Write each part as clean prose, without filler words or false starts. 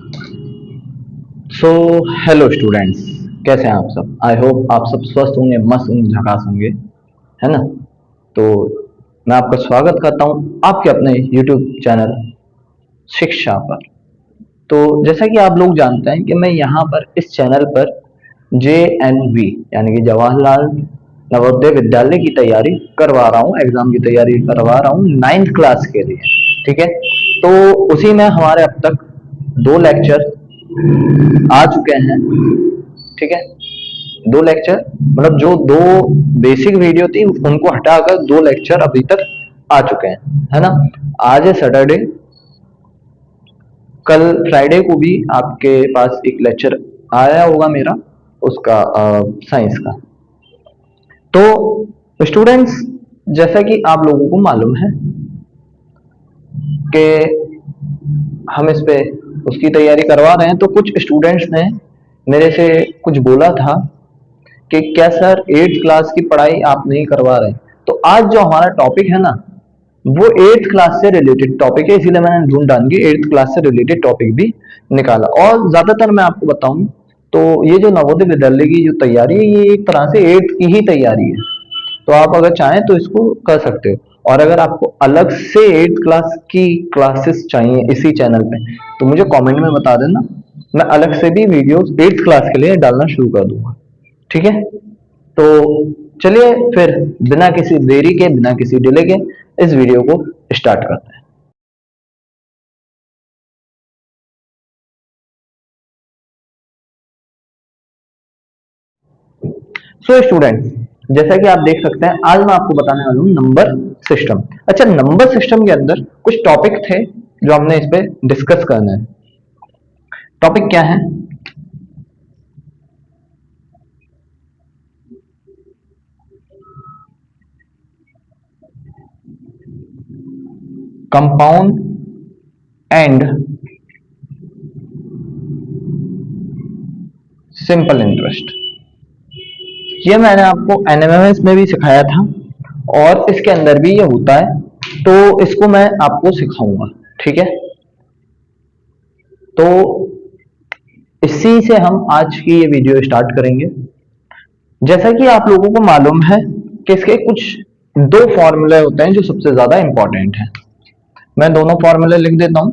So hello students, कैसे हैं आप सब। आई होप आप सब स्वस्थ होंगे, मस्त होंगे, झकास होंगे, है ना। तो मैं आपका स्वागत करता हूं आपके अपने यूट्यूब चैनल शिक्षा पर। तो जैसा कि आप लोग जानते हैं कि मैं यहाँ पर इस चैनल पर JNV यानी कि जवाहरलाल नवोदय विद्यालय की तैयारी करवा रहा हूँ, एग्जाम की तैयारी करवा रहा हूँ 9th क्लास के लिए। ठीक है। तो उसी में हमारे अब तक 2 लेक्चर आ चुके हैं। ठीक है। 2 लेक्चर मतलब जो 2 बेसिक वीडियो थी उनको हटाकर 2 लेक्चर अभी तक आ चुके हैं, है ना। आज है सैटरडे, कल फ्राइडे को भी आपके पास एक लेक्चर आया होगा मेरा, उसका साइंस का। तो स्टूडेंट्स, जैसा कि आप लोगों को मालूम है कि हम इस पे उसकी तैयारी करवा रहे हैं, तो कुछ स्टूडेंट्स ने मेरे से कुछ बोला था कि क्या सर 8th क्लास की पढ़ाई आप नहीं करवा रहे। तो आज जो हमारा टॉपिक है ना, वो 8th क्लास से रिलेटेड टॉपिक है, इसीलिए मैंने ढूंढ ढांड के 8th क्लास से रिलेटेड टॉपिक भी निकाला। और ज्यादातर मैं आपको बताऊं तो ये जो नवोदय विद्यालय की जो तैयारी है, ये एक तरह से 8th की ही तैयारी है। तो आप अगर चाहें तो इसको कर सकते हो। और अगर आपको अलग से 8th क्लास की क्लासेस चाहिए इसी चैनल पे, तो मुझे कमेंट में बता देना, मैं अलग से भी वीडियोस 8th क्लास के लिए डालना शुरू कर दूंगा। ठीक है। तो चलिए फिर बिना किसी देरी के, बिना किसी डिले के इस वीडियो को स्टार्ट करते हैं। सो स्टूडेंट, जैसा कि आप देख सकते हैं, आज मैं आपको बताने वाला हूँ नंबर सिस्टम। अच्छा, नंबर सिस्टम के अंदर कुछ टॉपिक थे जो हमने इस पे डिस्कस करना है। टॉपिक क्या है? Compound and simple interest. ये मैंने आपको एनएमएमएस में भी सिखाया था और इसके अंदर भी ये होता है, तो इसको मैं आपको सिखाऊंगा। ठीक है। तो इसी से हम आज की ये वीडियो स्टार्ट करेंगे। जैसा कि आप लोगों को मालूम है कि इसके कुछ 2 फॉर्मूले होते हैं जो सबसे ज्यादा इंपॉर्टेंट है। मैं दोनों फॉर्मूले लिख देता हूं।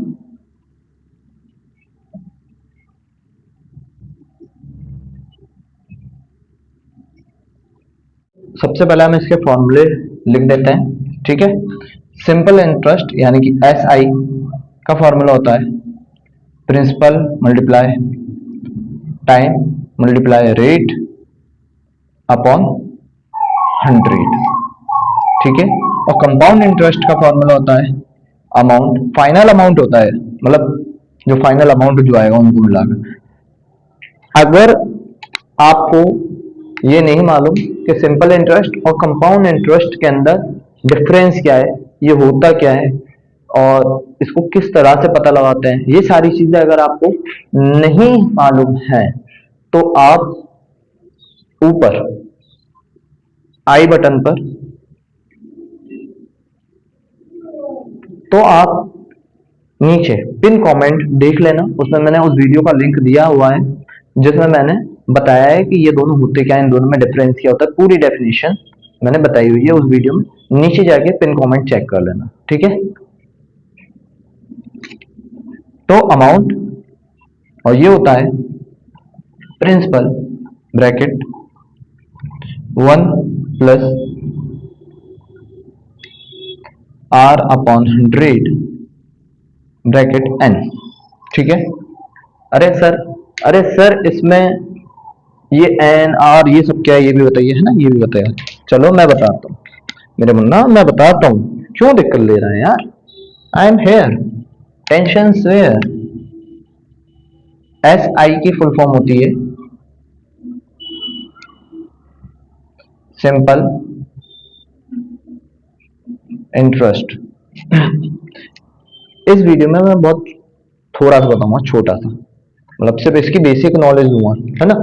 सबसे पहले हम इसके फॉर्मूले लिख देते हैं। ठीक है। सिंपल इंटरेस्ट यानी कि SI का फॉर्मूला होता है principal multiply time multiply rate upon 100। ठीक है। और कंपाउंड इंटरेस्ट का फॉर्मूला होता है अमाउंट, फाइनल अमाउंट होता है, मतलब जो फाइनल अमाउंट जो आएगा उनको मिलाकर। अगर आपको ये नहीं मालूम कि सिंपल इंटरेस्ट और कंपाउंड इंटरेस्ट के अंदर डिफरेंस क्या है, ये होता क्या है और इसको किस तरह से पता लगाते हैं, ये सारी चीजें अगर आपको नहीं मालूम है, तो आप ऊपर आई बटन पर, तो आप नीचे पिन कमेंट देख लेना, उसमें मैंने उस वीडियो का लिंक दिया हुआ है जिसमें मैंने बताया है कि ये दोनों होते क्या है, इन दोनों में डिफरेंस क्या होता है, पूरी डेफिनेशन मैंने बताई हुई है उस वीडियो में। नीचे जाके पिन कमेंट चेक कर लेना। ठीक है। तो अमाउंट, और ये होता है principal bracket 1 + R/100 bracket n। ठीक है। अरे सर, अरे सर, इसमें ये एन आर ये सब क्या है, ये भी बताइए, है ना, ये भी बताइए। चलो मैं बताता हूँ मेरे मुन्ना, मैं बताता हूँ। क्यों दिक्कत ले रहे हैं यार? I am here, tension where. SI की फुल फॉर्म होती है सिंपल इंटरेस्ट। इस वीडियो में मैं बहुत थोड़ा सा बताऊंगा, छोटा सा, मतलब सिर्फ इसकी बेसिक नॉलेज दूंगा, है ना।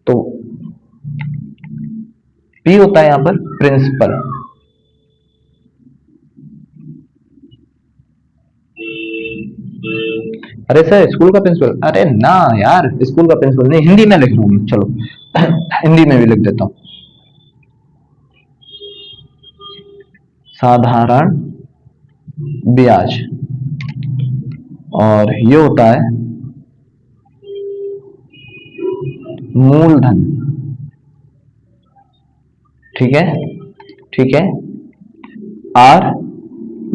तो P होता है यहाँ पर प्रिंसिपल, अरे सर स्कूल का प्रिंसिपल, अरे ना यार स्कूल का प्रिंसिपल नहीं, हिंदी में लिख रहा हूँ चलो हिंदी में भी लिख देता हूँ। साधारण ब्याज, और ये होता है मूलधन। ठीक है, ठीक है। आर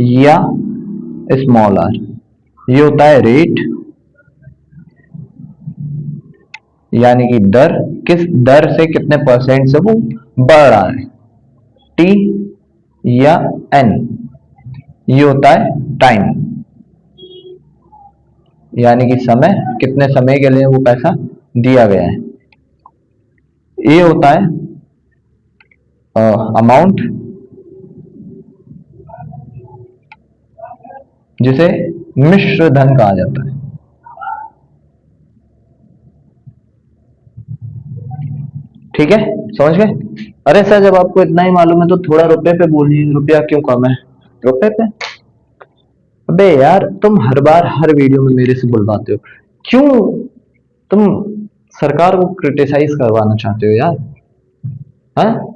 या स्मॉल आर, ये होता है रेट, यानी कि दर, किस दर से कितने परसेंट से वो बढ़ रहा है। टी या एन, ये होता है टाइम, यानी कि समय, कितने समय के लिए वो पैसा दिया गया है। ए होता है अमाउंट, जिसे मिश्र धन कहा जाता है। ठीक है, समझ गए। अरे सर जब आपको इतना ही मालूम है तो थोड़ा रुपए पे बोलिए, रुपया क्यों कम है, रुपए पे। अबे यार तुम हर बार हर वीडियो में मेरे से बुलवाते हो, क्यों तुम सरकार को क्रिटिसाइज करवाना चाहते हो यार। हाँ,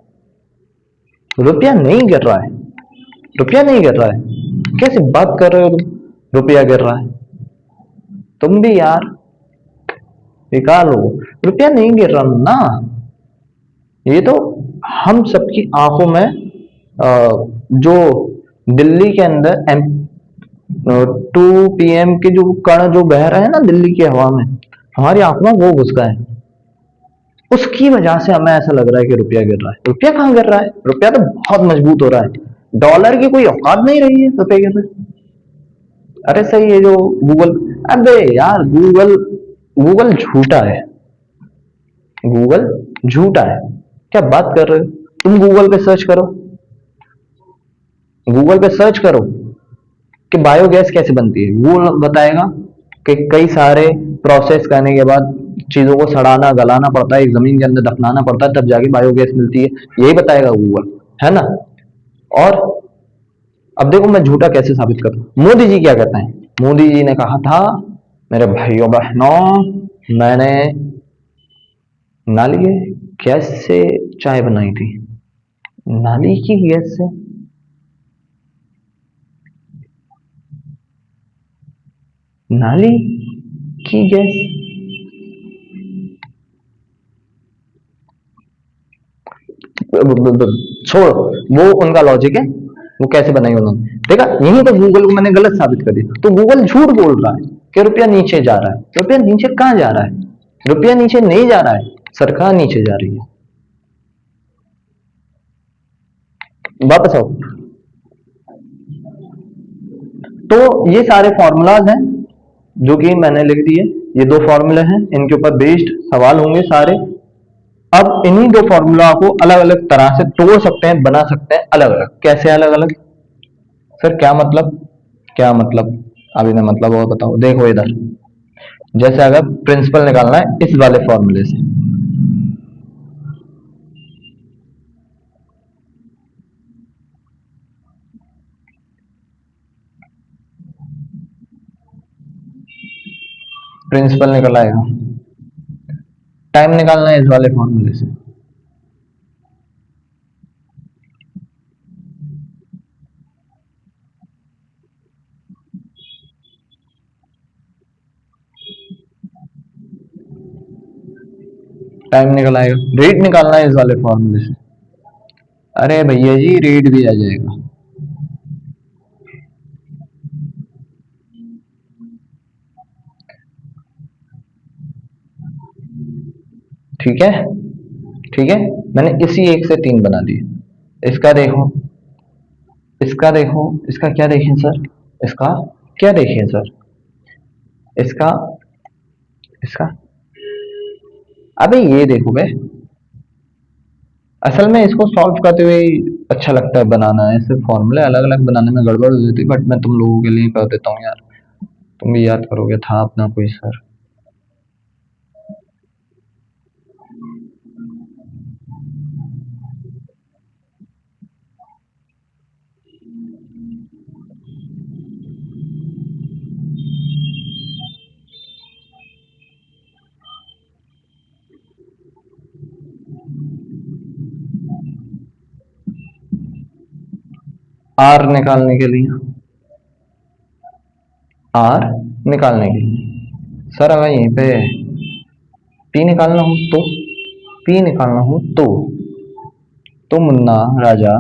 रुपया नहीं गिर रहा है, रुपया नहीं गिर रहा है, कैसे बात कर रहे हो तुम, रुपया गिर रहा है। तुम भी यार बेकार हो, रुपया नहीं गिर रहा ना, ये तो हम सबकी आंखों में जो दिल्ली के अंदर 2 PM के जो कण जो बह रहे हैं ना दिल्ली की हवा में, हमारी आंखों में वो घुस गए हैं, उसकी वजह से हमें ऐसा लग रहा है कि रुपया गिर रहा है। रुपया कहाँ गिर रहा है, रुपया तो बहुत मजबूत हो रहा है, डॉलर की कोई औकात नहीं रही है रुपये के अंदर। अरे सही है जो गूगल, अबे यार गूगल, गूगल झूठा है, गूगल झूठा है, क्या बात कर रहे हो। तुम गूगल पे सर्च करो, गूगल पे सर्च करो कि बायोगैस कैसे बनती है, गूगल बताएगा कि कई सारे प्रोसेस करने के बाद चीजों को सड़ाना गलाना पड़ता है, एक जमीन के अंदर दफनाना पड़ता है, तब जाके बायोगैस मिलती है, यही बताएगा गूगल, है ना। और अब देखो मैं झूठा कैसे साबित करूं। मोदी जी क्या कहते हैं, मोदी जी ने कहा था मेरे भाइयों बहनों, मैंने नाली के गैस से चाय बनाई थी, नाली की गैस से, नाली की गैस, छोड़ो, वो उनका लॉजिक है, वो कैसे बनाई उन्होंने, देखा यही तो गूगल को मैंने गलत साबित कर दिया। तो गूगल झूठ बोल रहा है कि रुपया नीचे जा रहा है, रुपया नीचे कहाँ जा रहा है, रुपया नीचे नहीं जा रहा है, सरकार नीचे जा रही है। वापस आओ, तो ये सारे फॉर्मूलाज हैं जो कि मैंने लिख दिए, ये 2 फॉर्मूले हैं, इनके ऊपर बेस्ड सवाल होंगे सारे। अब इन्हीं 2 फॉर्मूला को अलग अलग तरह से तोड़ सकते हैं, बना सकते हैं अलग अलग, कैसे अलग अलग, सर क्या मतलब, क्या मतलब, अभी मैं मतलब और बताओ, देखो इधर, जैसे अगर प्रिंसिपल निकालना है इस वाले फॉर्मूले से, प्रिंसिपल निकल आएगा, टाइम निकालना है इस वाले फॉर्मूले से, टाइम निकल आएगा, रेट निकालना है इस वाले फॉर्मूले से, अरे भैया जी रेट भी आ जाएगा। ठीक है, ठीक है, मैंने इसी एक से 3 बना दिए। इसका देखो, इसका देखो, इसका क्या देखें सर, इसका क्या देखें सर, इसका, इसका, अबे ये देखो बे, असल में इसको सॉल्व करते हुए ही अच्छा लगता है बनाना, ऐसे फॉर्मूले अलग अलग बनाने में गड़बड़ हो जाती है, बट मैं तुम लोगों के लिए कर देता हूँ यार, तुम भी याद करोगे, था अपना कोई सर। आर निकालने के लिए, आर निकालने के लिए सर अगर यहीं पे पी निकालना हो तो, पी निकालना हो तो मुन्ना राजा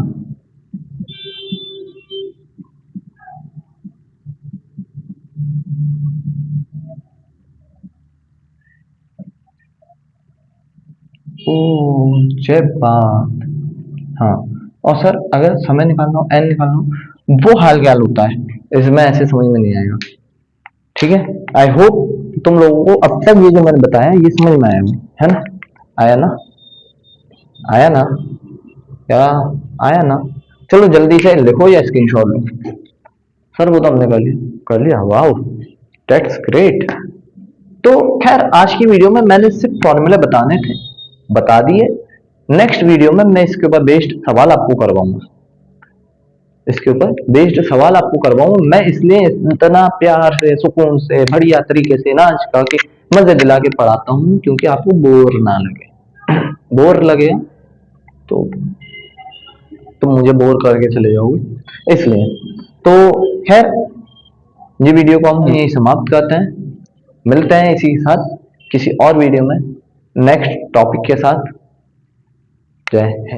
ओ जय बात। हाँ, और सर अगर समय निकालना हो, एन निकालना हो, वो हाल क्या होता है, इसमें ऐसे समझ में नहीं आएगा। ठीक है, आई होप तुम लोगों को अब तक ये जो मैंने बताया ये समझ में आया है ना, आया ना, आया ना, क्या आया ना। चलो जल्दी से लिखो या स्क्रीनशॉट लो। सर वो तो हमने कर लिया, वाह दैट्स ग्रेट। तो खैर आज की वीडियो में मैंने सिर्फ फॉर्मूले बताने थे, बता दिए। नेक्स्ट वीडियो में मैं इसके ऊपर बेस्ड सवाल आपको करवाऊंगा, इसके ऊपर बेस्ड सवाल आपको करवाऊं मैं, इसलिए इतना प्यार से सुकून से बढ़िया तरीके से नाच करके मजे दिला के पढ़ाता हूँ, क्योंकि आपको बोर ना लगे। बोर लगे तो तुम मुझे बोर करके चले जाओगे, इसलिए। तो खैर ये वीडियो को हम यही समाप्त करते हैं, मिलते हैं इसी के साथ किसी और वीडियो में नेक्स्ट टॉपिक के साथ। जय हिंद।